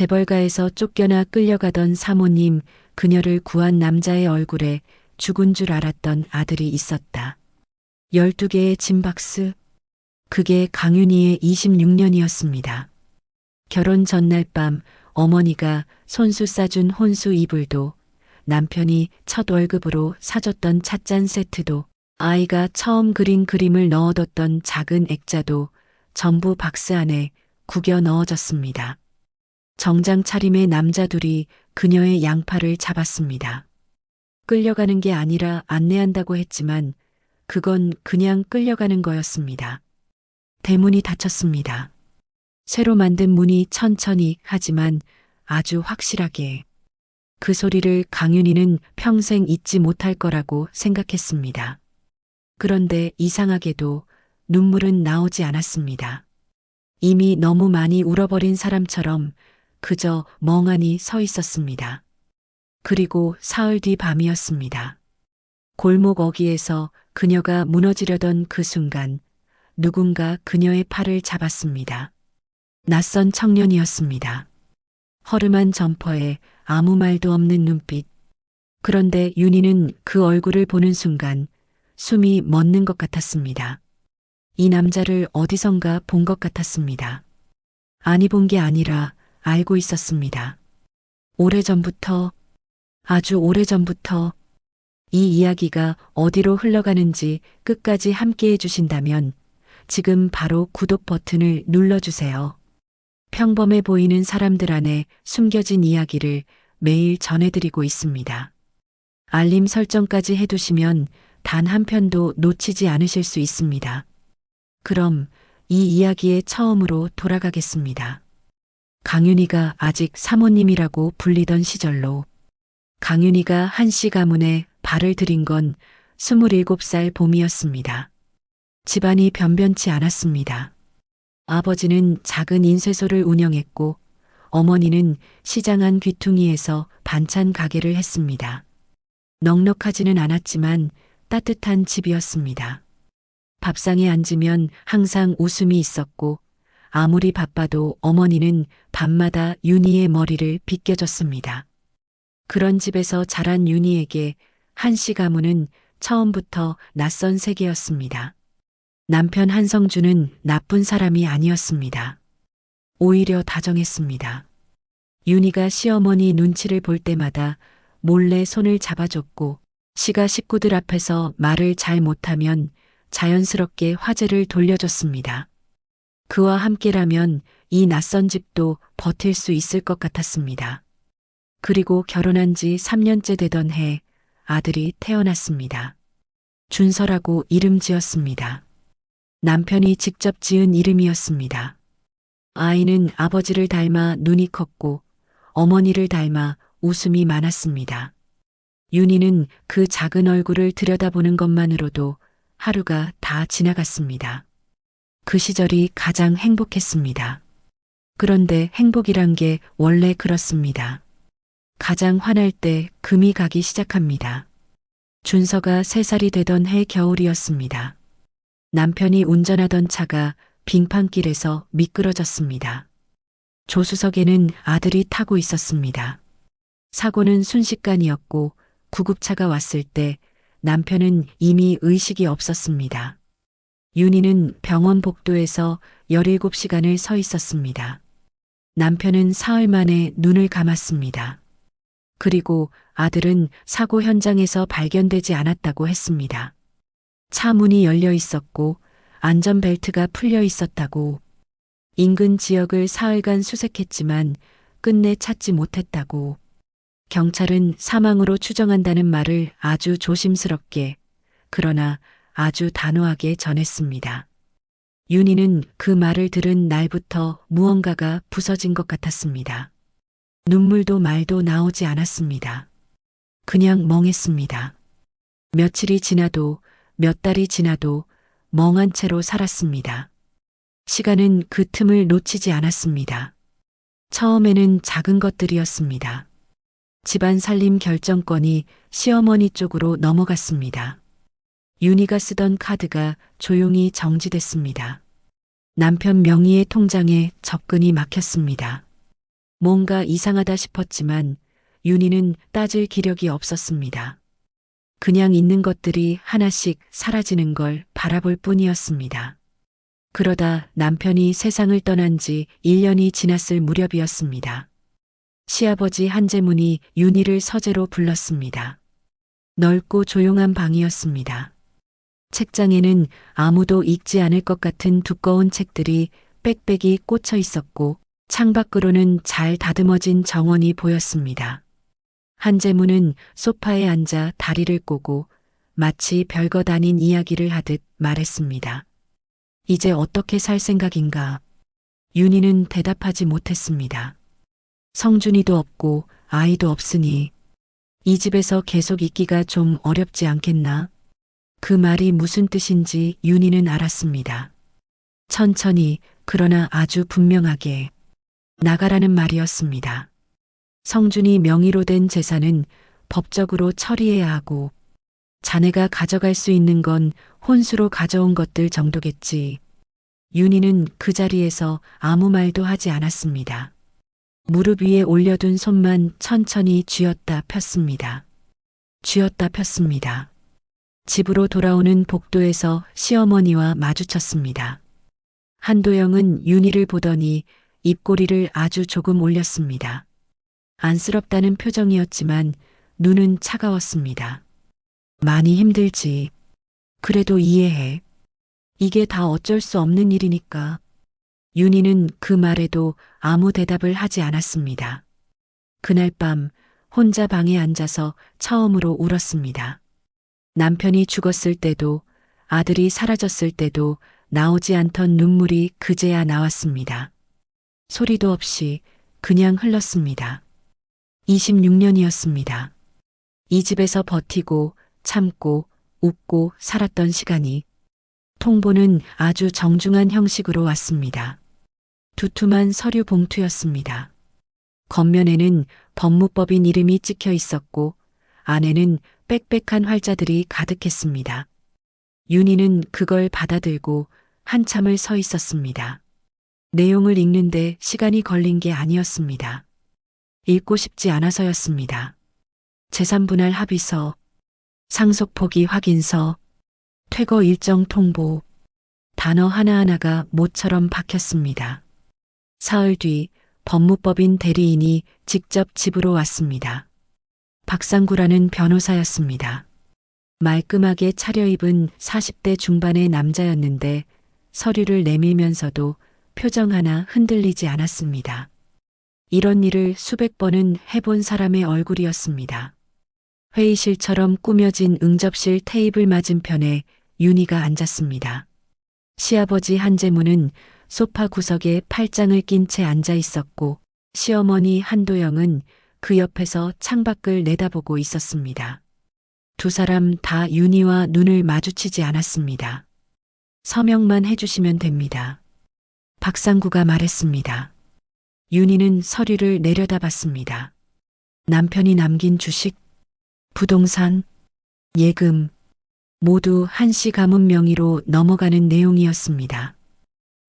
재벌가에서 쫓겨나 끌려가던 사모님, 그녀를 구한 남자의 얼굴에 죽은 줄 알았던 아들이 있었다. 12개의 짐박스. 그게 강윤희의 26년이었습니다. 결혼 전날 밤 어머니가 손수 싸준 혼수 이불도, 남편이 첫 월급으로 사줬던 찻잔 세트도, 아이가 처음 그린 그림을 넣어뒀던 작은 액자도 전부 박스 안에 구겨 넣어졌습니다. 정장 차림의 남자 둘이 그녀의 양팔을 잡았습니다. 끌려가는 게 아니라 안내한다고 했지만 그건 그냥 끌려가는 거였습니다. 대문이 닫혔습니다. 새로 만든 문이 천천히 하지만 아주 확실하게. 그 소리를 강윤희는 평생 잊지 못할 거라고 생각했습니다. 그런데 이상하게도 눈물은 나오지 않았습니다. 이미 너무 많이 울어버린 사람처럼 그저 멍하니 서 있었습니다. 그리고 사흘 뒤 밤이었습니다. 골목 어귀에서 그녀가 무너지려던 그 순간 누군가 그녀의 팔을 잡았습니다. 낯선 청년이었습니다. 허름한 점퍼에 아무 말도 없는 눈빛. 그런데 윤희는 그 얼굴을 보는 순간 숨이 멎는 것 같았습니다. 이 남자를 어디선가 본 것 같았습니다. 아니 본 게 아니라 알고 있었습니다. 오래전부터, 아주 오래전부터 이 이야기가 어디로 흘러가는지 끝까지 함께 해주신다면 지금 바로 구독 버튼을 눌러주세요. 평범해 보이는 사람들 안에 숨겨진 이야기를 매일 전해드리고 있습니다. 알림 설정까지 해두시면 단 한 편도 놓치지 않으실 수 있습니다. 그럼 이 이야기의 처음으로 돌아가겠습니다. 강윤희가 아직 사모님이라고 불리던 시절로. 강윤희가 한씨 가문에 발을 들인 건 27살 봄이었습니다. 집안이 변변치 않았습니다. 아버지는 작은 인쇄소를 운영했고 어머니는 시장 안 귀퉁이에서 반찬 가게를 했습니다. 넉넉하지는 않았지만 따뜻한 집이었습니다. 밥상에 앉으면 항상 웃음이 있었고 아무리 바빠도 어머니는 밤마다 윤희의 머리를 빗겨줬습니다. 그런 집에서 자란 윤희에게 한씨 가문은 처음부터 낯선 세계였습니다. 남편 한성주는 나쁜 사람이 아니었습니다. 오히려 다정했습니다. 윤희가 시어머니 눈치를 볼 때마다 몰래 손을 잡아줬고 시가 식구들 앞에서 말을 잘 못하면 자연스럽게 화제를 돌려줬습니다. 그와 함께라면 이 낯선 집도 버틸 수 있을 것 같았습니다. 그리고 결혼한 지 3년째 되던 해 아들이 태어났습니다. 준서라고 이름 지었습니다. 남편이 직접 지은 이름이었습니다. 아이는 아버지를 닮아 눈이 컸고 어머니를 닮아 웃음이 많았습니다. 윤희는 그 작은 얼굴을 들여다보는 것만으로도 하루가 다 지나갔습니다. 그 시절이 가장 행복했습니다. 그런데 행복이란 게 원래 그렇습니다. 가장 화날 때 금이 가기 시작합니다. 준서가 3살이 되던 해 겨울이었습니다. 남편이 운전하던 차가 빙판길에서 미끄러졌습니다. 조수석에는 아들이 타고 있었습니다. 사고는 순식간이었고 구급차가 왔을 때 남편은 이미 의식이 없었습니다. 윤희는 병원 복도에서 17시간을 서 있었습니다. 남편은 사흘 만에 눈을 감았습니다. 그리고 아들은 사고 현장에서 발견되지 않았다고 했습니다. 차 문이 열려 있었고 안전벨트가 풀려 있었다고. 인근 지역을 사흘간 수색했지만 끝내 찾지 못했다고. 경찰은 사망으로 추정한다는 말을 아주 조심스럽게, 그러나 아주 단호하게 전했습니다. 윤희는 그 말을 들은 날부터 무언가가 부서진 것 같았습니다. 눈물도 말도 나오지 않았습니다. 그냥 멍했습니다. 며칠이 지나도 몇 달이 지나도 멍한 채로 살았습니다. 시간은 그 틈을 놓치지 않았습니다. 처음에는 작은 것들이었습니다. 집안 살림 결정권이 시어머니 쪽으로 넘어갔습니다. 윤희가 쓰던 카드가 조용히 정지됐습니다. 남편 명의의 통장에 접근이 막혔습니다. 뭔가 이상하다 싶었지만 윤희는 따질 기력이 없었습니다. 그냥 있는 것들이 하나씩 사라지는 걸 바라볼 뿐이었습니다. 그러다 남편이 세상을 떠난 지 1년이 지났을 무렵이었습니다. 시아버지 한재문이 윤희를 서재로 불렀습니다. 넓고 조용한 방이었습니다. 책장에는 아무도 읽지 않을 것 같은 두꺼운 책들이 빽빽이 꽂혀 있었고 창밖으로는 잘 다듬어진 정원이 보였습니다. 한재문은 소파에 앉아 다리를 꼬고 마치 별것 아닌 이야기를 하듯 말했습니다. 이제 어떻게 살 생각인가? 윤희는 대답하지 못했습니다. 성준이도 없고 아이도 없으니 이 집에서 계속 있기가 좀 어렵지 않겠나? 그 말이 무슨 뜻인지 윤희는 알았습니다. 천천히 그러나 아주 분명하게 나가라는 말이었습니다. 성준이 명의로 된 재산은 법적으로 처리해야 하고 자네가 가져갈 수 있는 건 혼수로 가져온 것들 정도겠지. 윤희는 그 자리에서 아무 말도 하지 않았습니다. 무릎 위에 올려둔 손만 천천히 쥐었다 폈습니다. 쥐었다 폈습니다. 집으로 돌아오는 복도에서 시어머니와 마주쳤습니다. 한도영은 윤희를 보더니 입꼬리를 아주 조금 올렸습니다. 안쓰럽다는 표정이었지만 눈은 차가웠습니다. 많이 힘들지. 그래도 이해해. 이게 다 어쩔 수 없는 일이니까. 윤희는 그 말에도 아무 대답을 하지 않았습니다. 그날 밤 혼자 방에 앉아서 처음으로 울었습니다. 남편이 죽었을 때도 아들이 사라졌을 때도 나오지 않던 눈물이 그제야 나왔습니다. 소리도 없이 그냥 흘렀습니다. 26년이었습니다. 이 집에서 버티고 참고 웃고 살았던 시간이 통보는 아주 정중한 형식으로 왔습니다. 두툼한 서류 봉투였습니다. 겉면에는 법무법인 이름이 찍혀 있었고 안에는 빽빽한 활자들이 가득했습니다. 윤희는 그걸 받아들고 한참을 서 있었습니다. 내용을 읽는데 시간이 걸린 게 아니었습니다. 읽고 싶지 않아서였습니다. 재산분할 합의서, 상속 포기 확인서, 퇴거 일정 통보, 단어 하나하나가 못처럼 박혔습니다. 사흘 뒤 법무법인 대리인이 직접 집으로 왔습니다. 박상구라는 변호사였습니다. 말끔하게 차려입은 40대 중반의 남자였는데 서류를 내밀면서도 표정 하나 흔들리지 않았습니다. 이런 일을 수백 번은 해본 사람의 얼굴이었습니다. 회의실처럼 꾸며진 응접실 테이블 맞은편에 윤희가 앉았습니다. 시아버지 한재문은 소파 구석에 팔짱을 낀 채 앉아 있었고 시어머니 한도영은 그 옆에서 창밖을 내다보고 있었습니다. 두 사람 다 윤희와 눈을 마주치지 않았습니다. 서명만 해주시면 됩니다. 박상구가 말했습니다. 윤희는 서류를 내려다봤습니다. 남편이 남긴 주식, 부동산, 예금 모두 한씨 가문 명의로 넘어가는 내용이었습니다.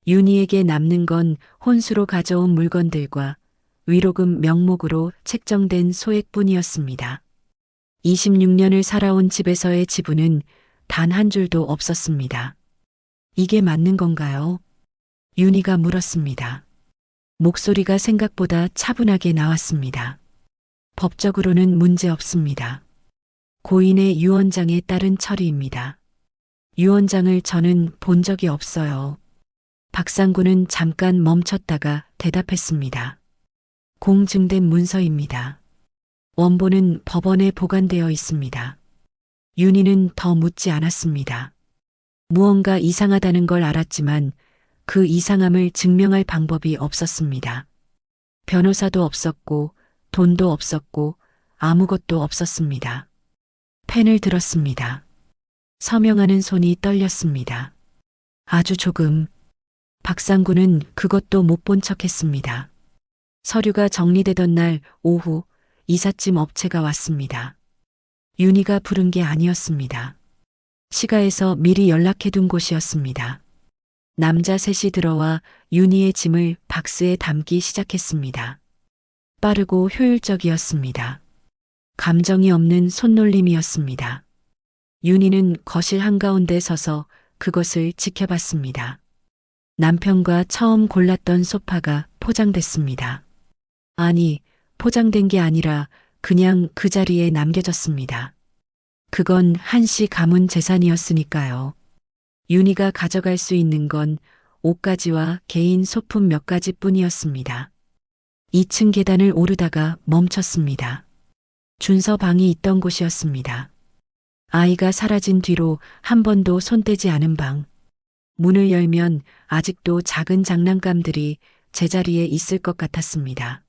윤희에게 남는 건 혼수로 가져온 물건들과 위로금 명목으로 책정된 소액뿐이었습니다. 26년을 살아온 집에서의 지분은 단 한 줄도 없었습니다. 이게 맞는 건가요? 윤희가 물었습니다. 목소리가 생각보다 차분하게 나왔습니다. 법적으로는 문제 없습니다. 고인의 유언장에 따른 처리입니다. 유언장을 저는 본 적이 없어요. 박상구는 잠깐 멈췄다가 대답했습니다. 공증된 문서입니다. 원본은 법원에 보관되어 있습니다. 윤희는 더 묻지 않았습니다. 무언가 이상하다는 걸 알았지만 그 이상함을 증명할 방법이 없었습니다. 변호사도 없었고 돈도 없었고 아무것도 없었습니다. 펜을 들었습니다. 서명하는 손이 떨렸습니다. 아주 조금. 박상구는 그것도 못 본 척했습니다. 서류가 정리되던 날 오후 이삿짐 업체가 왔습니다. 윤희가 부른 게 아니었습니다. 시가에서 미리 연락해둔 곳이었습니다. 남자 셋이 들어와 윤희의 짐을 박스에 담기 시작했습니다. 빠르고 효율적이었습니다. 감정이 없는 손놀림이었습니다. 윤희는 거실 한가운데 서서 그것을 지켜봤습니다. 남편과 처음 골랐던 소파가 포장됐습니다. 아니, 포장된 게 아니라 그냥 그 자리에 남겨졌습니다. 그건 한씨 가문 재산이었으니까요. 윤희가 가져갈 수 있는 건 옷가지와 개인 소품 몇 가지 뿐이었습니다. 2층 계단을 오르다가 멈췄습니다. 준서 방이 있던 곳이었습니다. 아이가 사라진 뒤로 한 번도 손대지 않은 방. 문을 열면 아직도 작은 장난감들이 제자리에 있을 것 같았습니다.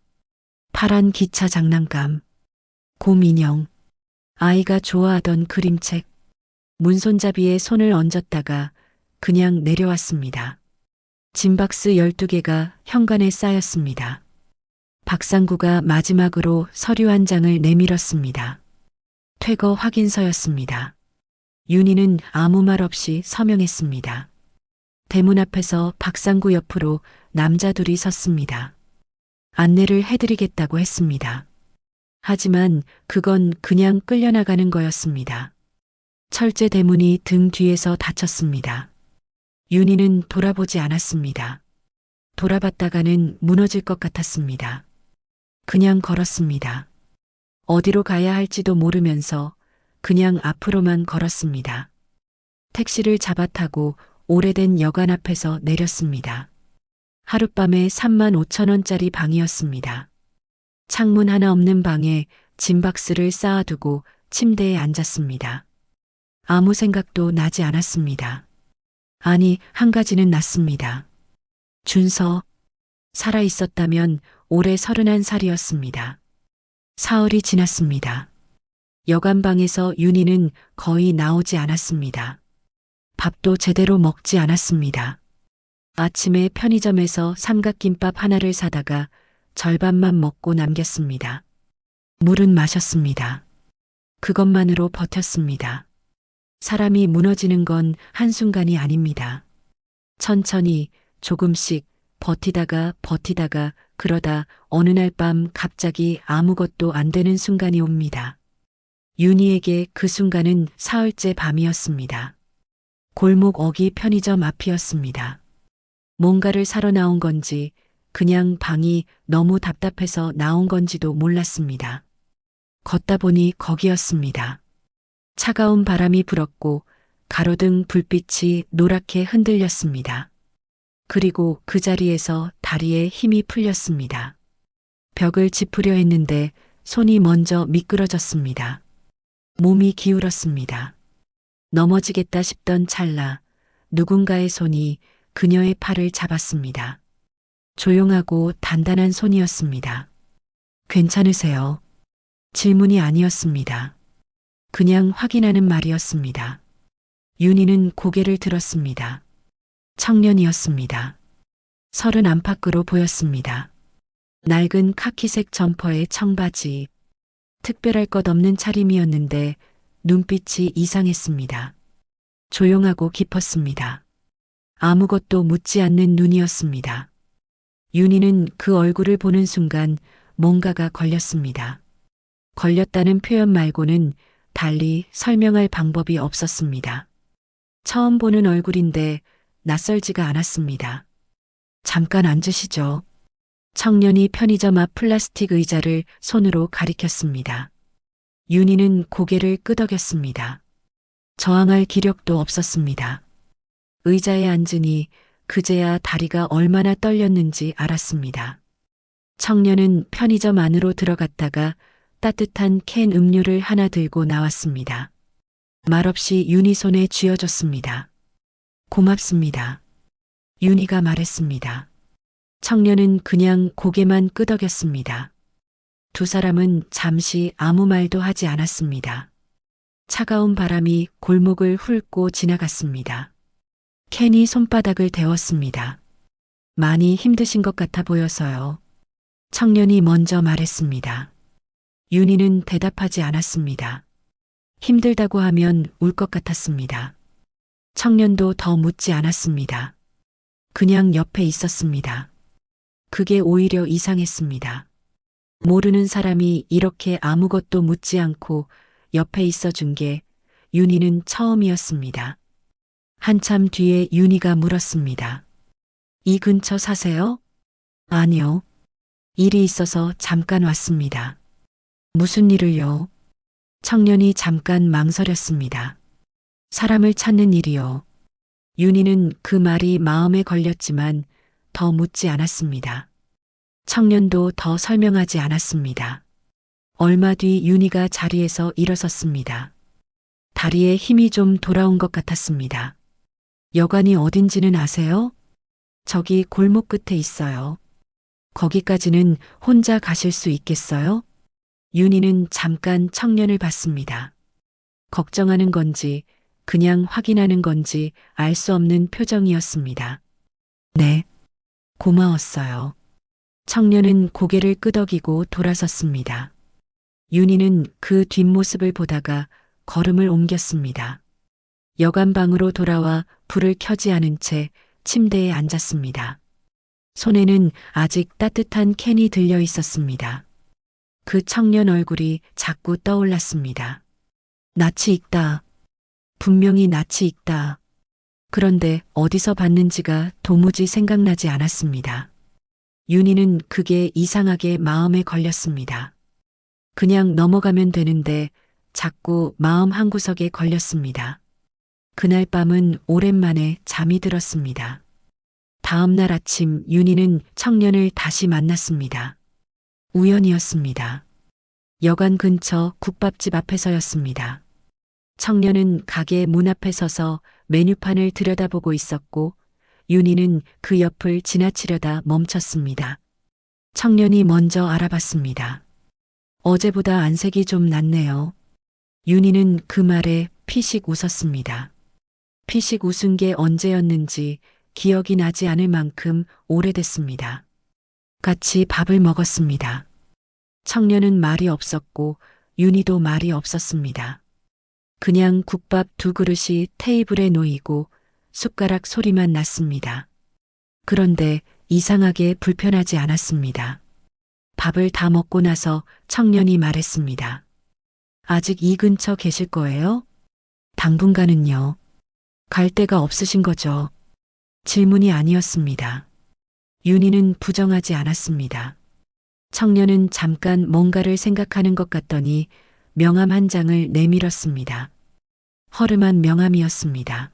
파란 기차 장난감, 곰 인형, 아이가 좋아하던 그림책, 문손잡이에 손을 얹었다가 그냥 내려왔습니다. 짐박스 12개가 현관에 쌓였습니다. 박상구가 마지막으로 서류 한 장을 내밀었습니다. 퇴거 확인서였습니다. 윤희는 아무 말 없이 서명했습니다. 대문 앞에서 박상구 옆으로 남자 둘이 섰습니다. 안내를 해드리겠다고 했습니다. 하지만 그건 그냥 끌려나가는 거였습니다. 철제 대문이 등 뒤에서 닫혔습니다. 윤희는 돌아보지 않았습니다. 돌아봤다가는 무너질 것 같았습니다. 그냥 걸었습니다. 어디로 가야 할지도 모르면서 그냥 앞으로만 걸었습니다. 택시를 잡아 타고 오래된 여관 앞에서 내렸습니다. 하룻밤에 35,000원짜리 방이었습니다. 창문 하나 없는 방에 짐박스를 쌓아두고 침대에 앉았습니다. 아무 생각도 나지 않았습니다. 아니, 한 가지는 났습니다. 준서, 살아 있었다면 올해 31살이었습니다. 사흘이 지났습니다. 여관방에서 윤희는 거의 나오지 않았습니다. 밥도 제대로 먹지 않았습니다. 아침에 편의점에서 삼각김밥 하나를 사다가 절반만 먹고 남겼습니다. 물은 마셨습니다. 그것만으로 버텼습니다. 사람이 무너지는 건 한순간이 아닙니다. 천천히 조금씩 버티다가 그러다 어느 날 밤 갑자기 아무것도 안 되는 순간이 옵니다. 윤희에게 그 순간은 사흘째 밤이었습니다. 골목 어기 편의점 앞이었습니다. 뭔가를 사러 나온 건지 그냥 방이 너무 답답해서 나온 건지도 몰랐습니다. 걷다 보니 거기였습니다. 차가운 바람이 불었고 가로등 불빛이 노랗게 흔들렸습니다. 그리고 그 자리에서 다리에 힘이 풀렸습니다. 벽을 짚으려 했는데 손이 먼저 미끄러졌습니다. 몸이 기울었습니다. 넘어지겠다 싶던 찰나 누군가의 손이 그녀의 팔을 잡았습니다. 조용하고 단단한 손이었습니다. 괜찮으세요? 질문이 아니었습니다. 그냥 확인하는 말이었습니다. 윤희는 고개를 들었습니다. 청년이었습니다. 30 안팎으로 보였습니다. 낡은 카키색 점퍼에 청바지. 특별할 것 없는 차림이었는데 눈빛이 이상했습니다. 조용하고 깊었습니다. 아무것도 묻지 않는 눈이었습니다. 윤희는 그 얼굴을 보는 순간 뭔가가 걸렸습니다. 걸렸다는 표현 말고는 달리 설명할 방법이 없었습니다. 처음 보는 얼굴인데 낯설지가 않았습니다. 잠깐 앉으시죠. 청년이 편의점 앞 플라스틱 의자를 손으로 가리켰습니다. 윤희는 고개를 끄덕였습니다. 저항할 기력도 없었습니다. 의자에 앉으니 그제야 다리가 얼마나 떨렸는지 알았습니다. 청년은 편의점 안으로 들어갔다가 따뜻한 캔 음료를 하나 들고 나왔습니다. 말없이 윤희 손에 쥐어줬습니다. 고맙습니다. 윤희가 말했습니다. 청년은 그냥 고개만 끄덕였습니다. 두 사람은 잠시 아무 말도 하지 않았습니다. 차가운 바람이 골목을 훑고 지나갔습니다. 캔이 손바닥을 데웠습니다. 많이 힘드신 것 같아 보여서요. 청년이 먼저 말했습니다. 윤희는 대답하지 않았습니다. 힘들다고 하면 울 것 같았습니다. 청년도 더 묻지 않았습니다. 그냥 옆에 있었습니다. 그게 오히려 이상했습니다. 모르는 사람이 이렇게 아무것도 묻지 않고 옆에 있어 준 게 윤희는 처음이었습니다. 한참 뒤에 윤희가 물었습니다. 이 근처 사세요? 아니요. 일이 있어서 잠깐 왔습니다. 무슨 일을요? 청년이 잠깐 망설였습니다. 사람을 찾는 일이요. 윤희는 그 말이 마음에 걸렸지만 더 묻지 않았습니다. 청년도 더 설명하지 않았습니다. 얼마 뒤 윤희가 자리에서 일어섰습니다. 다리에 힘이 좀 돌아온 것 같았습니다. 여관이 어딘지는 아세요? 저기 골목 끝에 있어요. 거기까지는 혼자 가실 수 있겠어요? 윤희는 잠깐 청년을 봤습니다. 걱정하는 건지 그냥 확인하는 건지 알 수 없는 표정이었습니다. 네, 고마웠어요. 청년은 고개를 끄덕이고 돌아섰습니다. 윤희는 그 뒷모습을 보다가 걸음을 옮겼습니다. 여관방으로 돌아와 불을 켜지 않은 채 침대에 앉았습니다. 손에는 아직 따뜻한 캔이 들려 있었습니다. 그 청년 얼굴이 자꾸 떠올랐습니다. 낯이 익다. 분명히 낯이 익다. 그런데 어디서 봤는지가 도무지 생각나지 않았습니다. 윤희는 그게 이상하게 마음에 걸렸습니다. 그냥 넘어가면 되는데 자꾸 마음 한구석에 걸렸습니다. 그날 밤은 오랜만에 잠이 들었습니다. 다음 날 아침 윤희는 청년을 다시 만났습니다. 우연이었습니다. 여관 근처 국밥집 앞에서였습니다. 청년은 가게 문 앞에 서서 메뉴판을 들여다보고 있었고 윤희는 그 옆을 지나치려다 멈췄습니다. 청년이 먼저 알아봤습니다. 어제보다 안색이 좀 낫네요. 윤희는 그 말에 피식 웃었습니다. 피식 웃은 게 언제였는지 기억이 나지 않을 만큼 오래됐습니다. 같이 밥을 먹었습니다. 청년은 말이 없었고 윤희도 말이 없었습니다. 그냥 국밥 두 그릇이 테이블에 놓이고 숟가락 소리만 났습니다. 그런데 이상하게 불편하지 않았습니다. 밥을 다 먹고 나서 청년이 말했습니다. 아직 이 근처 계실 거예요? 당분간은요. 갈 데가 없으신 거죠? 질문이 아니었습니다. 윤희는 부정하지 않았습니다. 청년은 잠깐 뭔가를 생각하는 것 같더니 명함 한 장을 내밀었습니다. 허름한 명함이었습니다.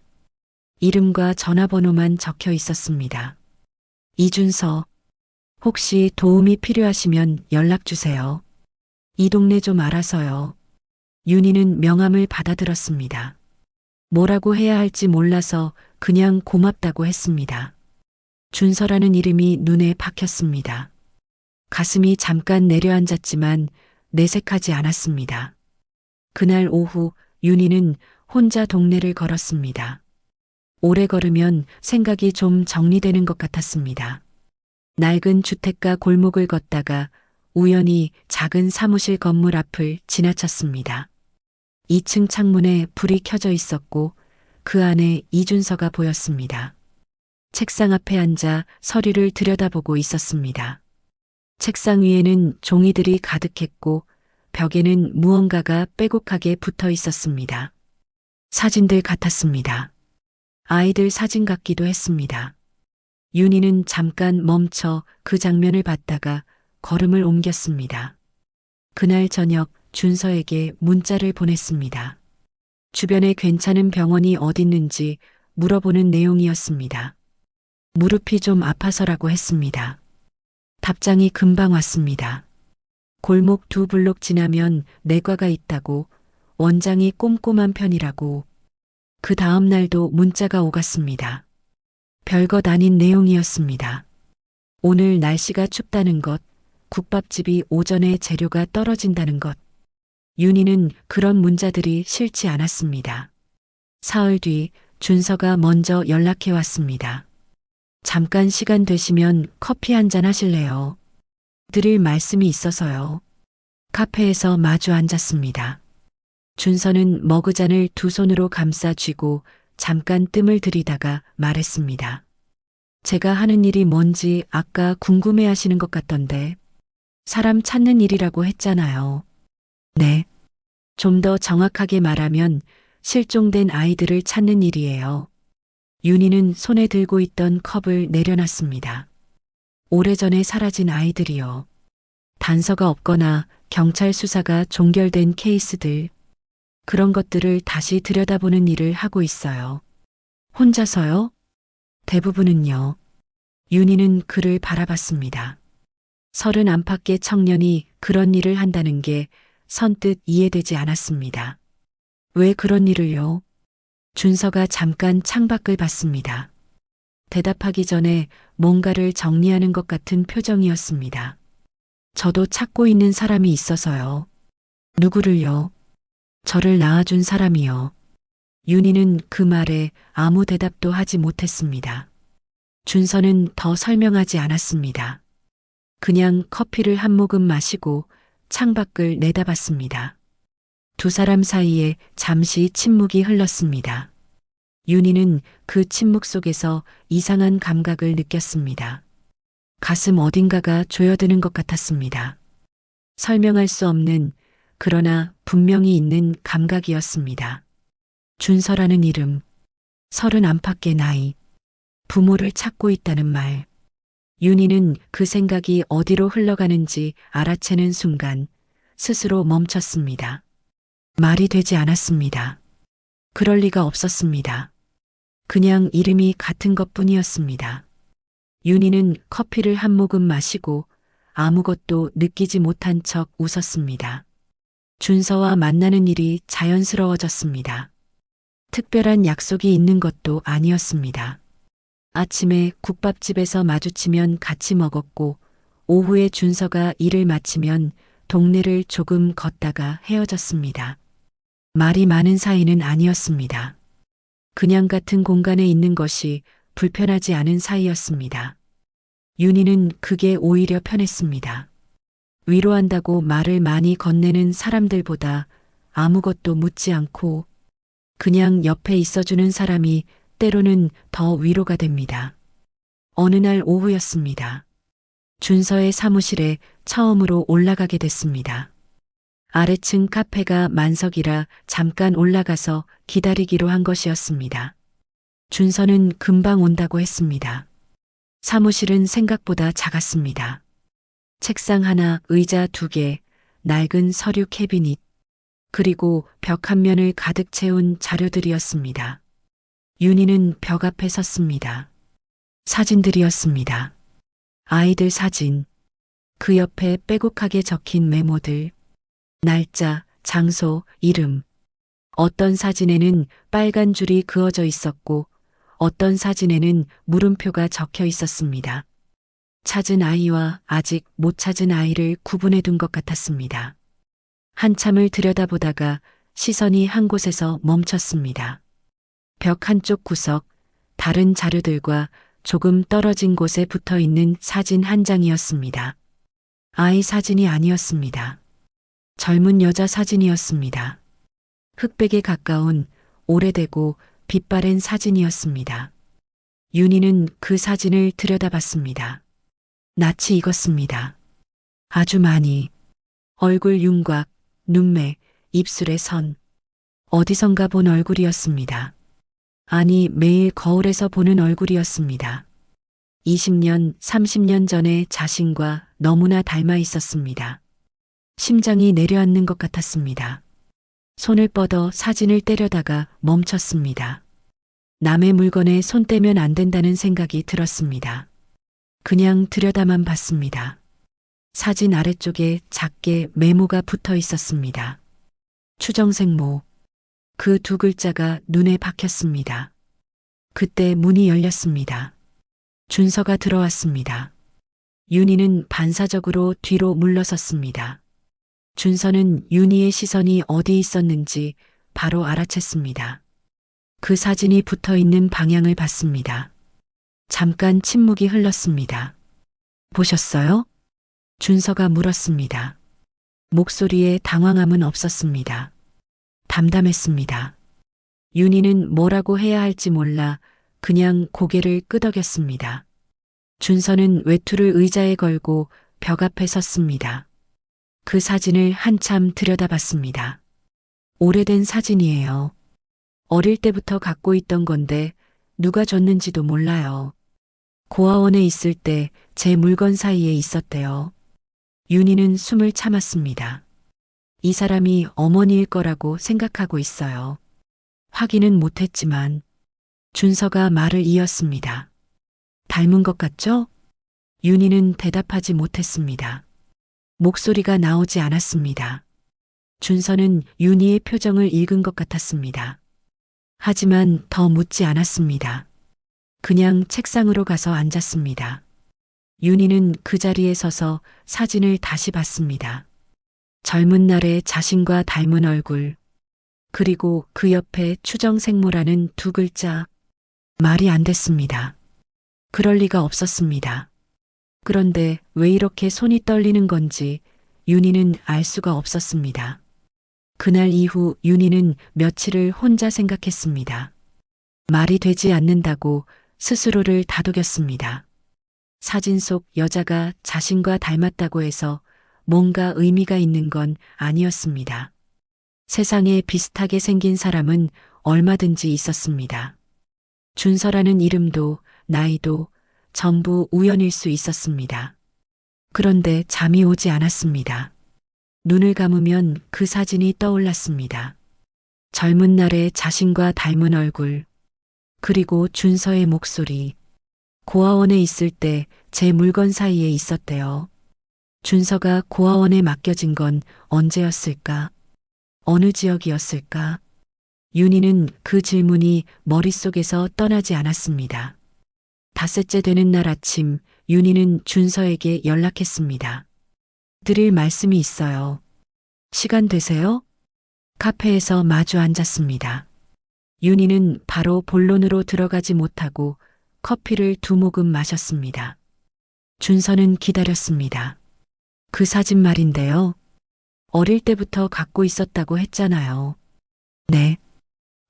이름과 전화번호만 적혀 있었습니다. 이준서, 혹시 도움이 필요하시면 연락 주세요. 이 동네 좀 알아서요. 윤희는 명함을 받아들었습니다. 뭐라고 해야 할지 몰라서 그냥 고맙다고 했습니다. 준서라는 이름이 눈에 박혔습니다. 가슴이 잠깐 내려앉았지만 내색하지 않았습니다. 그날 오후 윤희는 혼자 동네를 걸었습니다. 오래 걸으면 생각이 좀 정리되는 것 같았습니다. 낡은 주택가 골목을 걷다가 우연히 작은 사무실 건물 앞을 지나쳤습니다. 2층 창문에 불이 켜져 있었고 그 안에 이준서가 보였습니다. 책상 앞에 앉아 서류를 들여다보고 있었습니다. 책상 위에는 종이들이 가득했고 벽에는 무언가가 빼곡하게 붙어 있었습니다. 사진들 같았습니다. 아이들 사진 같기도 했습니다. 윤희는 잠깐 멈춰 그 장면을 봤다가 걸음을 옮겼습니다. 그날 저녁 준서에게 문자를 보냈습니다. 주변에 괜찮은 병원이 어딨는지 물어보는 내용이었습니다. 무릎이 좀 아파서라고 했습니다. 답장이 금방 왔습니다. 골목 두 블록 지나면 내과가 있다고, 원장이 꼼꼼한 편이라고. 그 다음 날도 문자가 오갔습니다. 별것 아닌 내용이었습니다. 오늘 날씨가 춥다는 것, 국밥집이 오전에 재료가 떨어진다는 것. 윤희는 그런 문자들이 싫지 않았습니다. 사흘 뒤 준서가 먼저 연락해 왔습니다. 잠깐 시간 되시면 커피 한잔 하실래요? 드릴 말씀이 있어서요. 카페에서 마주 앉았습니다. 준서는 머그잔을 두 손으로 감싸 쥐고 잠깐 뜸을 들이다가 말했습니다. 제가 하는 일이 뭔지 아까 궁금해 하시는 것 같던데. 사람 찾는 일이라고 했잖아요. 네. 좀 더 정확하게 말하면 실종된 아이들을 찾는 일이에요. 윤희는 손에 들고 있던 컵을 내려놨습니다. 오래전에 사라진 아이들이요. 단서가 없거나 경찰 수사가 종결된 케이스들, 그런 것들을 다시 들여다보는 일을 하고 있어요. 혼자서요? 대부분은요. 윤희는 그를 바라봤습니다. 30 안팎의 청년이 그런 일을 한다는 게 선뜻 이해되지 않았습니다. 왜 그런 일을요? 준서가 잠깐 창밖을 봤습니다. 대답하기 전에 뭔가를 정리하는 것 같은 표정이었습니다. 저도 찾고 있는 사람이 있어서요. 누구를요? 저를 낳아준 사람이요. 윤희는 그 말에 아무 대답도 하지 못했습니다. 준서는 더 설명하지 않았습니다. 그냥 커피를 한 모금 마시고 창밖을 내다봤습니다. 두 사람 사이에 잠시 침묵이 흘렀습니다. 윤희는 그 침묵 속에서 이상한 감각을 느꼈습니다. 가슴 어딘가가 조여드는 것 같았습니다. 설명할 수 없는, 그러나 분명히 있는 감각이었습니다. 준서라는 이름, 30 안팎의 나이, 부모를 찾고 있다는 말. 윤희는 그 생각이 어디로 흘러가는지 알아채는 순간 스스로 멈췄습니다. 말이 되지 않았습니다. 그럴 리가 없었습니다. 그냥 이름이 같은 것뿐이었습니다. 윤희는 커피를 한 모금 마시고 아무것도 느끼지 못한 척 웃었습니다. 준서와 만나는 일이 자연스러워졌습니다. 특별한 약속이 있는 것도 아니었습니다. 아침에 국밥집에서 마주치면 같이 먹었고, 오후에 준서가 일을 마치면 동네를 조금 걷다가 헤어졌습니다. 말이 많은 사이는 아니었습니다. 그냥 같은 공간에 있는 것이 불편하지 않은 사이였습니다. 윤희는 그게 오히려 편했습니다. 위로한다고 말을 많이 건네는 사람들보다 아무것도 묻지 않고 그냥 옆에 있어주는 사람이 때로는 더 위로가 됩니다. 어느 날 오후였습니다. 준서의 사무실에 처음으로 올라가게 됐습니다. 아래층 카페가 만석이라 잠깐 올라가서 기다리기로 한 것이었습니다. 준서는 금방 온다고 했습니다. 사무실은 생각보다 작았습니다. 책상 하나, 의자 2개, 낡은 서류 캐비닛, 그리고 벽 한 면을 가득 채운 자료들이었습니다. 윤희는 벽 앞에 섰습니다. 사진들이었습니다. 아이들 사진, 그 옆에 빼곡하게 적힌 메모들, 날짜, 장소, 이름. 어떤 사진에는 빨간 줄이 그어져 있었고 어떤 사진에는 물음표가 적혀 있었습니다. 찾은 아이와 아직 못 찾은 아이를 구분해 둔 것 같았습니다. 한참을 들여다보다가 시선이 한 곳에서 멈췄습니다. 벽 한쪽 구석, 다른 자료들과 조금 떨어진 곳에 붙어 있는 사진 한 장이었습니다. 아이 사진이 아니었습니다. 젊은 여자 사진이었습니다. 흑백에 가까운 오래되고 빛바랜 사진이었습니다. 윤희는 그 사진을 들여다봤습니다. 낯이 익었습니다. 아주 많이. 얼굴 윤곽, 눈매, 입술의 선. 어디선가 본 얼굴이었습니다. 아니, 매일 거울에서 보는 얼굴이었습니다. 20년, 30년 전의 자신과 너무나 닮아 있었습니다. 심장이 내려앉는 것 같았습니다. 손을 뻗어 사진을 떼려다가 멈췄습니다. 남의 물건에 손 떼면 안 된다는 생각이 들었습니다. 그냥 들여다만 봤습니다. 사진 아래쪽에 작게 메모가 붙어 있었습니다. 추정생모. 그 2글자가 눈에 박혔습니다. 그때 문이 열렸습니다. 준서가 들어왔습니다. 윤희는 반사적으로 뒤로 물러섰습니다. 준서는 윤희의 시선이 어디 있었는지 바로 알아챘습니다. 그 사진이 붙어 있는 방향을 봤습니다. 잠깐 침묵이 흘렀습니다. 보셨어요? 준서가 물었습니다. 목소리에 당황함은 없었습니다. 담담했습니다. 윤희는 뭐라고 해야 할지 몰라 그냥 고개를 끄덕였습니다. 준서는 외투를 의자에 걸고 벽 앞에 섰습니다. 그 사진을 한참 들여다봤습니다. 오래된 사진이에요. 어릴 때부터 갖고 있던 건데 누가 줬는지도 몰라요. 고아원에 있을 때 제 물건 사이에 있었대요. 윤희는 숨을 참았습니다. 이 사람이 어머니일 거라고 생각하고 있어요. 확인은 못했지만 준서가 말을 이었습니다. 닮은 것 같죠? 윤희는 대답하지 못했습니다. 목소리가 나오지 않았습니다. 준서는 윤희의 표정을 읽은 것 같았습니다. 하지만 더 묻지 않았습니다. 그냥 책상으로 가서 앉았습니다. 윤희는 그 자리에 서서 사진을 다시 봤습니다. 젊은 날의 자신과 닮은 얼굴, 그리고 그 옆에 추정생모라는 두 글자. 말이 안 됐습니다. 그럴 리가 없었습니다. 그런데 왜 이렇게 손이 떨리는 건지 윤희는 알 수가 없었습니다. 그날 이후 윤희는 며칠을 혼자 생각했습니다. 말이 되지 않는다고 스스로를 다독였습니다. 사진 속 여자가 자신과 닮았다고 해서 뭔가 의미가 있는 건 아니었습니다. 세상에 비슷하게 생긴 사람은 얼마든지 있었습니다. 준서라는 이름도 나이도 전부 우연일 수 있었습니다. 그런데 잠이 오지 않았습니다. 눈을 감으면 그 사진이 떠올랐습니다. 젊은 날의 자신과 닮은 얼굴, 그리고 준서의 목소리. 고아원에 있을 때 제 물건 사이에 있었대요. 준서가 고아원에 맡겨진 건 언제였을까? 어느 지역이었을까? 윤희는 그 질문이 머릿속에서 떠나지 않았습니다. 닷새째 되는 날 아침 윤희는 준서에게 연락했습니다. 드릴 말씀이 있어요. 시간 되세요? 카페에서 마주 앉았습니다. 윤희는 바로 본론으로 들어가지 못하고 커피를 두 모금 마셨습니다. 준서는 기다렸습니다. 그 사진 말인데요. 어릴 때부터 갖고 있었다고 했잖아요. 네.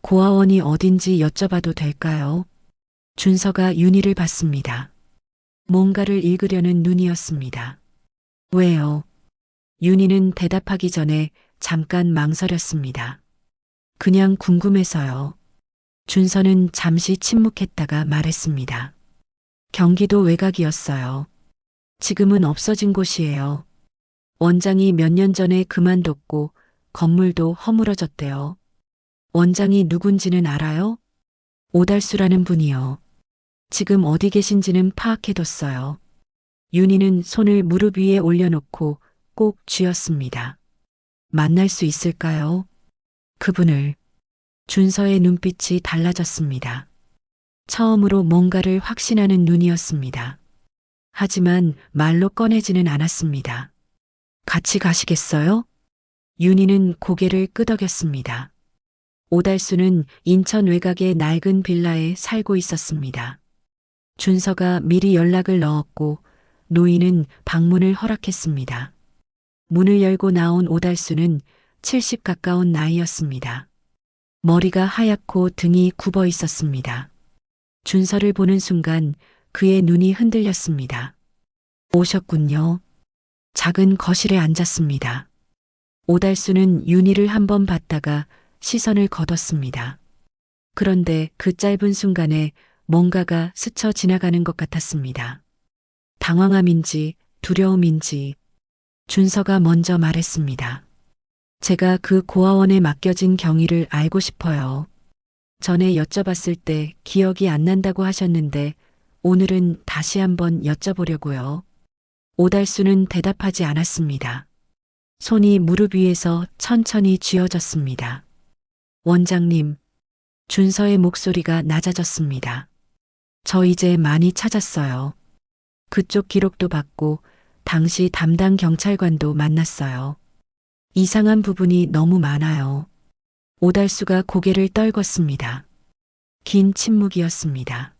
고아원이 어딘지 여쭤봐도 될까요? 준서가 윤희를 봤습니다. 뭔가를 읽으려는 눈이었습니다. 왜요? 윤희는 대답하기 전에 잠깐 망설였습니다. 그냥 궁금해서요. 준서는 잠시 침묵했다가 말했습니다. 경기도 외곽이었어요. 지금은 없어진 곳이에요. 원장이 몇 년 전에 그만뒀고 건물도 허물어졌대요. 원장이 누군지는 알아요? 오달수라는 분이요. 지금 어디 계신지는 파악해뒀어요. 윤희는 손을 무릎 위에 올려놓고 꼭 쥐었습니다. 만날 수 있을까요? 그분을. 준서의 눈빛이 달라졌습니다. 처음으로 뭔가를 확신하는 눈이었습니다. 하지만 말로 꺼내지는 않았습니다. 같이 가시겠어요? 윤희는 고개를 끄덕였습니다. 오달수는 인천 외곽의 낡은 빌라에 살고 있었습니다. 준서가 미리 연락을 넣었고 노인은 방문을 허락했습니다. 문을 열고 나온 오달수는 70 가까운 나이였습니다. 머리가 하얗고 등이 굽어 있었습니다. 준서를 보는 순간 그의 눈이 흔들렸습니다. 오셨군요. 작은 거실에 앉았습니다. 오달수는 윤희를 한번 봤다가 시선을 거뒀습니다. 그런데 그 짧은 순간에 뭔가가 스쳐 지나가는 것 같았습니다. 당황함인지 두려움인지 준서가 먼저 말했습니다. 제가 그 고아원에 맡겨진 경위를 알고 싶어요. 전에 여쭤봤을 때 기억이 안 난다고 하셨는데 오늘은 다시 한번 여쭤보려고요. 오달수는 대답하지 않았습니다. 손이 무릎 위에서 천천히 쥐어졌습니다. 원장님, 준서의 목소리가 낮아졌습니다. 저 이제 많이 찾았어요. 그쪽 기록도 받고 당시 담당 경찰관도 만났어요. 이상한 부분이 너무 많아요. 오달수가 고개를 떨궜습니다. 긴 침묵이었습니다.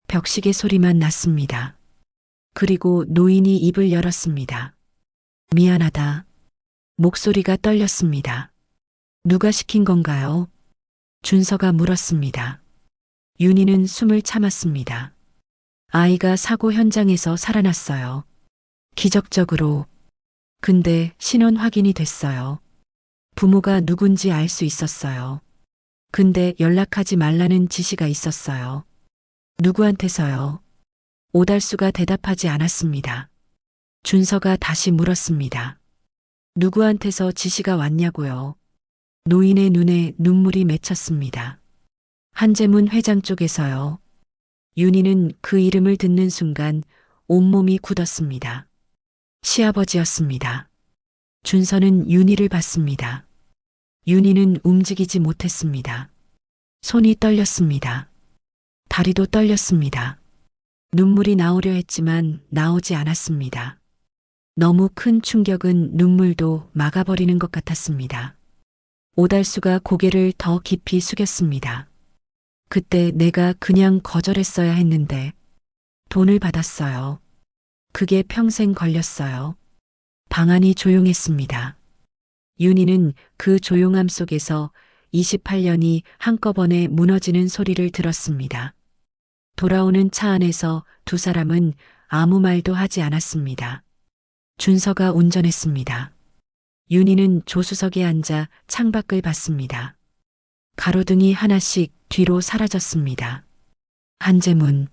벽시계 소리만 났습니다. 그리고 노인이 입을 열었습니다. 미안하다. 목소리가 떨렸습니다. 누가 시킨 건가요? 준서가 물었습니다. 윤희는 숨을 참았습니다. 아이가 사고 현장에서 살아났어요. 기적적으로. 근데 신원 확인이 됐어요. 부모가 누군지 알 수 있었어요. 근데 연락하지 말라는 지시가 있었어요. 누구한테서요? 오달수가 대답하지 않았습니다. 준서가 다시 물었습니다. 누구한테서 지시가 왔냐고요? 노인의 눈에 눈물이 맺혔습니다. 한재문 회장 쪽에서요. 윤희는 그 이름을 듣는 순간 온몸이 굳었습니다. 시아버지였습니다. 준서는 윤희를 봤습니다. 윤희는 움직이지 못했습니다. 손이 떨렸습니다. 다리도 떨렸습니다. 눈물이 나오려 했지만 나오지 않았습니다. 너무 큰 충격은 눈물도 막아버리는 것 같았습니다. 오달수가 고개를 더 깊이 숙였습니다. 그때 내가 그냥 거절했어야 했는데 돈을 받았어요. 그게 평생 걸렸어요. 방안이 조용했습니다. 윤희는 그 조용함 속에서 28년이 한꺼번에 무너지는 소리를 들었습니다. 돌아오는 차 안에서 두 사람은 아무 말도 하지 않았습니다. 준서가 운전했습니다. 윤희는 조수석에 앉아 창밖을 봤습니다. 가로등이 하나씩 뒤로 사라졌습니다. 한재문.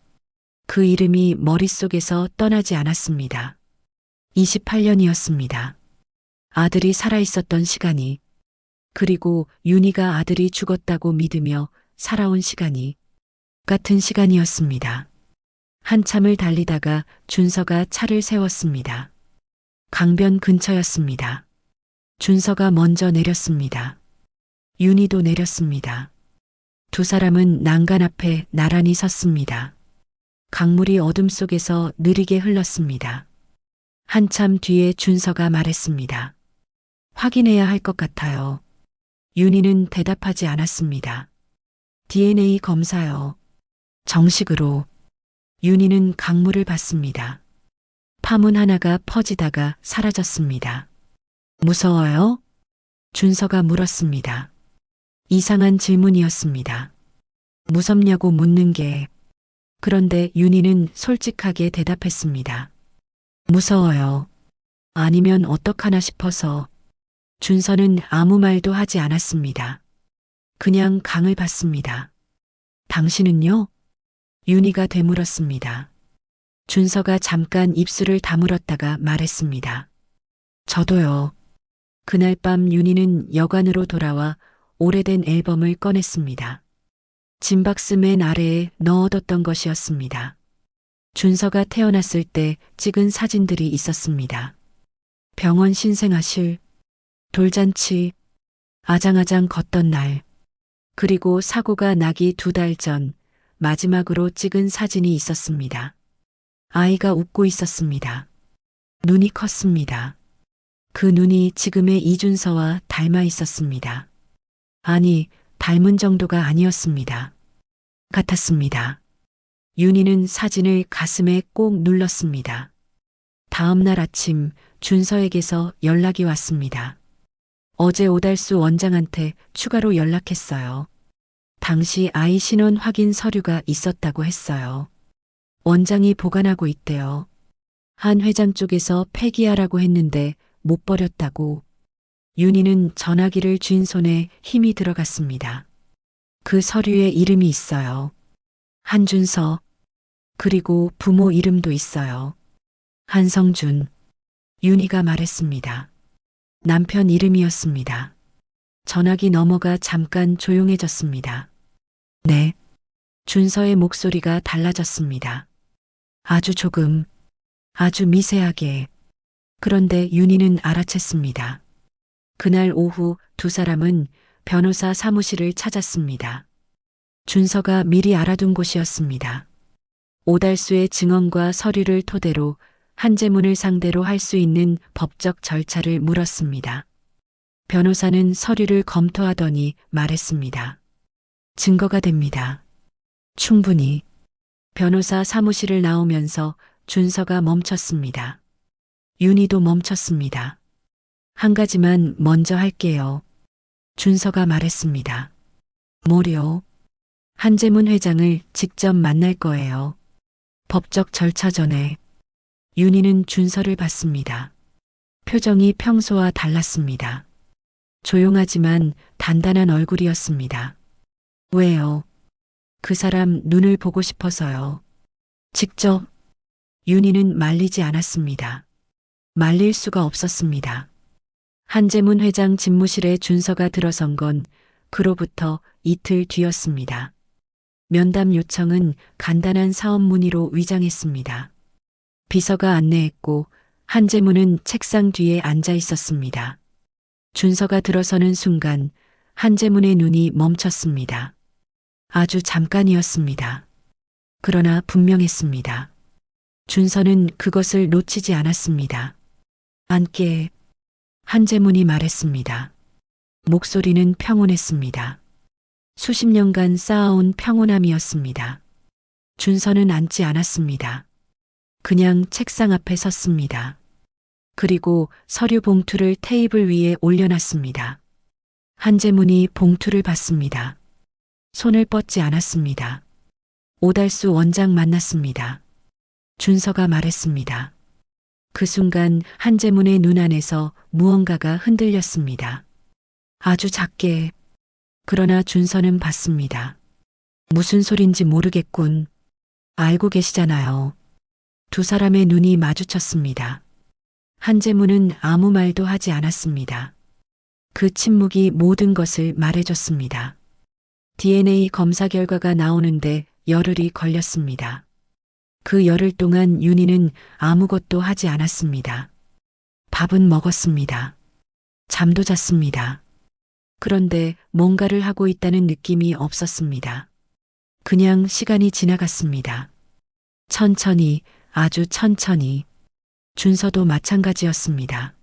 그 이름이 머릿속에서 떠나지 않았습니다. 28년이었습니다. 아들이 살아있었던 시간이, 그리고 윤희가 아들이 죽었다고 믿으며 살아온 시간이 같은 시간이었습니다. 한참을 달리다가 준서가 차를 세웠습니다. 강변 근처였습니다. 준서가 먼저 내렸습니다. 윤희도 내렸습니다. 두 사람은 난간 앞에 나란히 섰습니다. 강물이 어둠 속에서 느리게 흘렀습니다. 한참 뒤에 준서가 말했습니다. 확인해야 할 것 같아요. 윤희는 대답하지 않았습니다. DNA 검사요. 정식으로. 윤희는 강물을 봤습니다. 파문 하나가 퍼지다가 사라졌습니다. 무서워요? 준서가 물었습니다. 이상한 질문이었습니다. 무섭냐고 묻는 게. 그런데 윤희는 솔직하게 대답했습니다. 무서워요. 아니면 어떡하나 싶어서. 준서는 아무 말도 하지 않았습니다. 그냥 강을 봤습니다. 당신은요? 윤희가 되물었습니다. 준서가 잠깐 입술을 다물었다가 말했습니다. 저도요. 그날 밤 윤희는 여관으로 돌아와 오래된 앨범을 꺼냈습니다. 짐박스 맨 아래에 넣어뒀던 것이었습니다. 준서가 태어났을 때 찍은 사진들이 있었습니다. 병원 신생아실, 돌잔치, 아장아장 걷던 날, 그리고 사고가 나기 2달 전 마지막으로 찍은 사진이 있었습니다. 아이가 웃고 있었습니다. 눈이 컸습니다. 그 눈이 지금의 이준서와 닮아 있었습니다. 아니, 닮은 정도가 아니었습니다. 같았습니다. 윤희는 사진을 가슴에 꼭 눌렀습니다. 다음 날 아침 준서에게서 연락이 왔습니다. 어제 오달수 원장한테 추가로 연락했어요. 당시 아이 신원 확인 서류가 있었다고 했어요. 원장이 보관하고 있대요. 한 회장 쪽에서 폐기하라고 했는데 못 버렸다고. 윤희는 전화기를 쥔 손에 힘이 들어갔습니다. 그 서류에 이름이 있어요. 한준서. 그리고 부모 이름도 있어요. 한성준. 윤희가 말했습니다. 남편 이름이었습니다. 전화기 너머가 잠깐 조용해졌습니다. 네. 준서의 목소리가 달라졌습니다. 아주 조금, 아주 미세하게. 그런데 윤희는 알아챘습니다. 그날 오후 두 사람은 변호사 사무실을 찾았습니다. 준서가 미리 알아둔 곳이었습니다. 오달수의 증언과 서류를 토대로 한재문을 상대로 할 수 있는 법적 절차를 물었습니다. 변호사는 서류를 검토하더니 말했습니다. 증거가 됩니다. 충분히. 변호사 사무실을 나오면서 준서가 멈췄습니다. 윤희도 멈췄습니다. 한 가지만 먼저 할게요. 준서가 말했습니다. 뭐요? 한재문 회장을 직접 만날 거예요. 법적 절차 전에. 윤희는 준서를 봤습니다. 표정이 평소와 달랐습니다. 조용하지만 단단한 얼굴이었습니다. 왜요? 그 사람 눈을 보고 싶어서요. 직접 윤희는 말리지 않았습니다. 말릴 수가 없었습니다. 한재문 회장 집무실에 준서가 들어선 건 그로부터 이틀 뒤였습니다. 면담 요청은 간단한 사업 문의로 위장했습니다. 비서가 안내했고 한재문은 책상 뒤에 앉아 있었습니다. 준서가 들어서는 순간 한재문의 눈이 멈췄습니다. 아주 잠깐이었습니다. 그러나 분명했습니다. 준서는 그것을 놓치지 않았습니다. 앉게. 한재문이 말했습니다. 목소리는 평온했습니다. 수십 년간 쌓아온 평온함이었습니다. 준서는 앉지 않았습니다. 그냥 책상 앞에 섰습니다. 그리고 서류 봉투를 테이블 위에 올려놨습니다. 한재문이 봉투를 받습니다. 손을 뻗지 않았습니다. 오달수 원장 만났습니다. 준서가 말했습니다. 그 순간 한재문의 눈 안에서 무언가가 흔들렸습니다. 아주 작게. 그러나 준서는 봤습니다. 무슨 소린지 모르겠군. 알고 계시잖아요. 두 사람의 눈이 마주쳤습니다. 한재문은 아무 말도 하지 않았습니다. 그 침묵이 모든 것을 말해줬습니다. DNA 검사 결과가 나오는데 열흘이 걸렸습니다. 그 열흘 동안 윤희는 아무것도 하지 않았습니다. 밥은 먹었습니다. 잠도 잤습니다. 그런데 뭔가를 하고 있다는 느낌이 없었습니다. 그냥 시간이 지나갔습니다. 천천히, 아주 천천히. 준서도 마찬가지였습니다.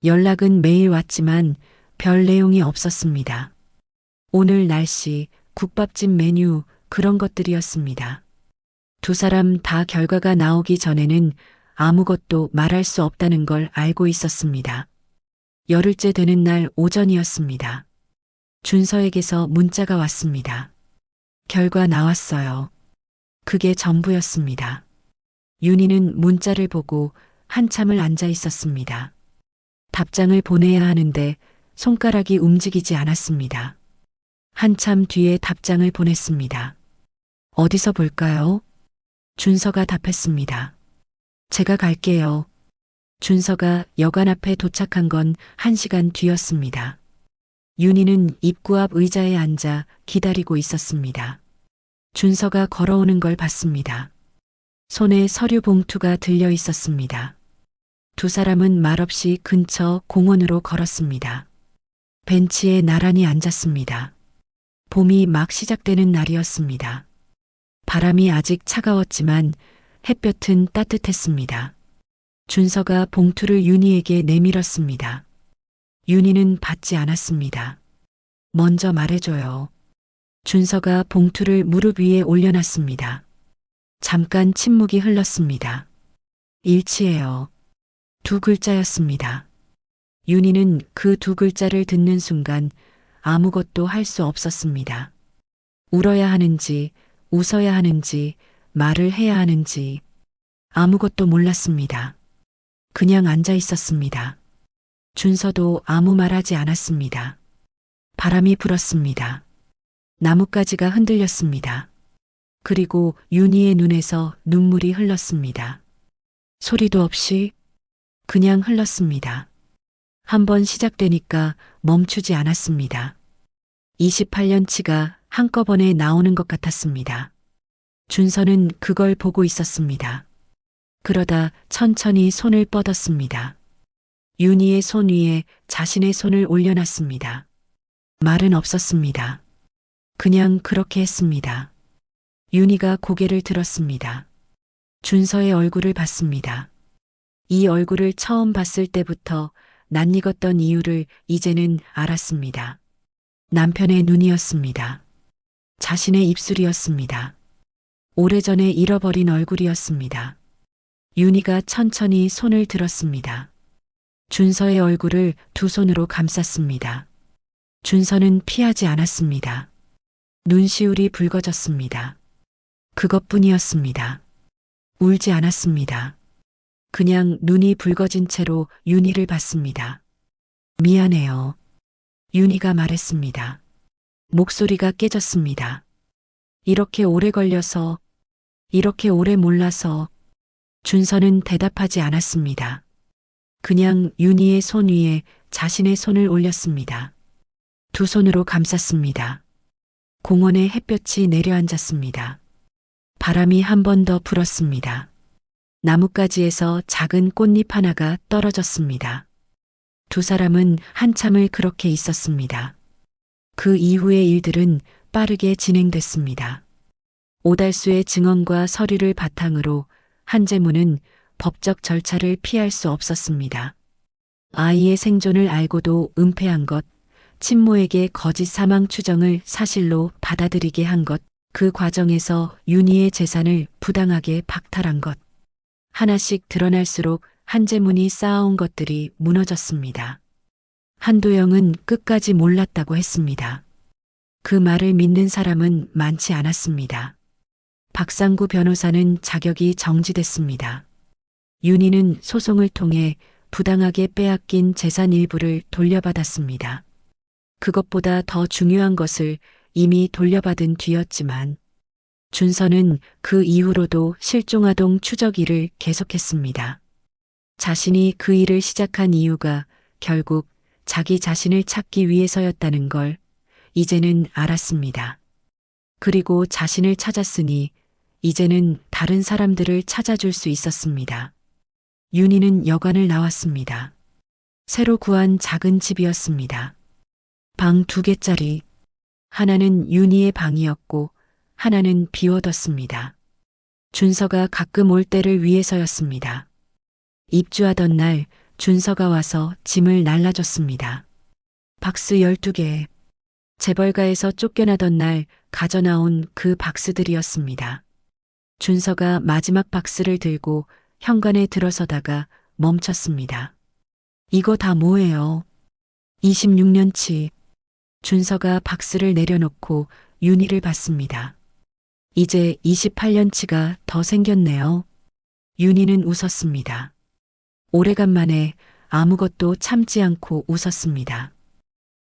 연락은 매일 왔지만 별 내용이 없었습니다. 오늘 날씨, 국밥집 메뉴, 그런 것들이었습니다. 두 사람 다 결과가 나오기 전에는 아무것도 말할 수 없다는 걸 알고 있었습니다. 열흘째 되는 날 오전이었습니다. 준서에게서 문자가 왔습니다. 결과 나왔어요. 그게 전부였습니다. 윤희는 문자를 보고 한참을 앉아 있었습니다. 답장을 보내야 하는데 손가락이 움직이지 않았습니다. 한참 뒤에 답장을 보냈습니다. 어디서 볼까요? 준서가 답했습니다. 제가 갈게요. 준서가 여관 앞에 도착한 건 1시간 뒤였습니다. 윤희는 입구 앞 의자에 앉아 기다리고 있었습니다. 준서가 걸어오는 걸 봤습니다. 손에 서류 봉투가 들려 있었습니다. 두 사람은 말없이 근처 공원으로 걸었습니다. 벤치에 나란히 앉았습니다. 봄이 막 시작되는 날이었습니다. 바람이 아직 차가웠지만 햇볕은 따뜻했습니다. 준서가 봉투를 윤희에게 내밀었습니다. 윤희는 받지 않았습니다. 먼저 말해줘요. 준서가 봉투를 무릎 위에 올려놨습니다. 잠깐 침묵이 흘렀습니다. 일치해요. 두 글자였습니다. 윤희는 그 두 글자를 듣는 순간 아무것도 할 수 없었습니다. 울어야 하는지, 웃어야 하는지, 말을 해야 하는지 아무것도 몰랐습니다. 그냥 앉아 있었습니다. 준서도 아무 말하지 않았습니다. 바람이 불었습니다. 나뭇가지가 흔들렸습니다. 그리고 윤희의 눈에서 눈물이 흘렀습니다. 소리도 없이 그냥 흘렀습니다. 한번 시작되니까 멈추지 않았습니다. 28년치가 한꺼번에 나오는 것 같았습니다. 준서는 그걸 보고 있었습니다. 그러다 천천히 손을 뻗었습니다. 윤희의 손 위에 자신의 손을 올려놨습니다. 말은 없었습니다. 그냥 그렇게 했습니다. 윤희가 고개를 들었습니다. 준서의 얼굴을 봤습니다. 이 얼굴을 처음 봤을 때부터 낯익었던 이유를 이제는 알았습니다. 남편의 눈이었습니다. 자신의 입술이었습니다. 오래전에 잃어버린 얼굴이었습니다. 윤희가 천천히 손을 들었습니다. 준서의 얼굴을 두 손으로 감쌌습니다. 준서는 피하지 않았습니다. 눈시울이 붉어졌습니다. 그것뿐이었습니다. 울지 않았습니다. 그냥 눈이 붉어진 채로 윤희를 봤습니다. 미안해요. 윤희가 말했습니다. 목소리가 깨졌습니다. 이렇게 오래 걸려서, 이렇게 오래 몰라서. 준서는 대답하지 않았습니다. 그냥 윤희의 손 위에 자신의 손을 올렸습니다. 두 손으로 감쌌습니다. 공원에 햇볕이 내려앉았습니다. 바람이 한 번 더 불었습니다. 나뭇가지에서 작은 꽃잎 하나가 떨어졌습니다. 두 사람은 한참을 그렇게 있었습니다. 그 이후의 일들은 빠르게 진행됐습니다. 오달수의 증언과 서류를 바탕으로 한재무는 법적 절차를 피할 수 없었습니다. 아이의 생존을 알고도 은폐한 것, 친모에게 거짓 사망 추정을 사실로 받아들이게 한 것, 그 과정에서 윤희의 재산을 부당하게 박탈한 것. 하나씩 드러날수록 한재문이 쌓아온 것들이 무너졌습니다. 한도영은 끝까지 몰랐다고 했습니다. 그 말을 믿는 사람은 많지 않았습니다. 박상구 변호사는 자격이 정지됐습니다. 윤희는 소송을 통해 부당하게 빼앗긴 재산 일부를 돌려받았습니다. 그것보다 더 중요한 것을 이미 돌려받은 뒤였지만 준서는 그 이후로도 실종아동 추적 일을 계속했습니다. 자신이 그 일을 시작한 이유가 결국 자기 자신을 찾기 위해서였다는 걸 이제는 알았습니다. 그리고 자신을 찾았으니 이제는 다른 사람들을 찾아줄 수 있었습니다. 윤희는 여관을 나왔습니다. 새로 구한 작은 집이었습니다. 방 2개짜리. 하나는 윤희의 방이었고 하나는 비워뒀습니다. 준서가 가끔 올 때를 위해서였습니다. 입주하던 날 준서가 와서 짐을 날라줬습니다. 박스 12개. 재벌가에서 쫓겨나던 날 가져나온 그 박스들이었습니다. 준서가 마지막 박스를 들고 현관에 들어서다가 멈췄습니다. 이거 다 뭐예요? 26년치. 준서가 박스를 내려놓고 윤희를 봤습니다. 이제 28년치가 더 생겼네요. 윤희는 웃었습니다. 오래간만에 아무것도 참지 않고 웃었습니다.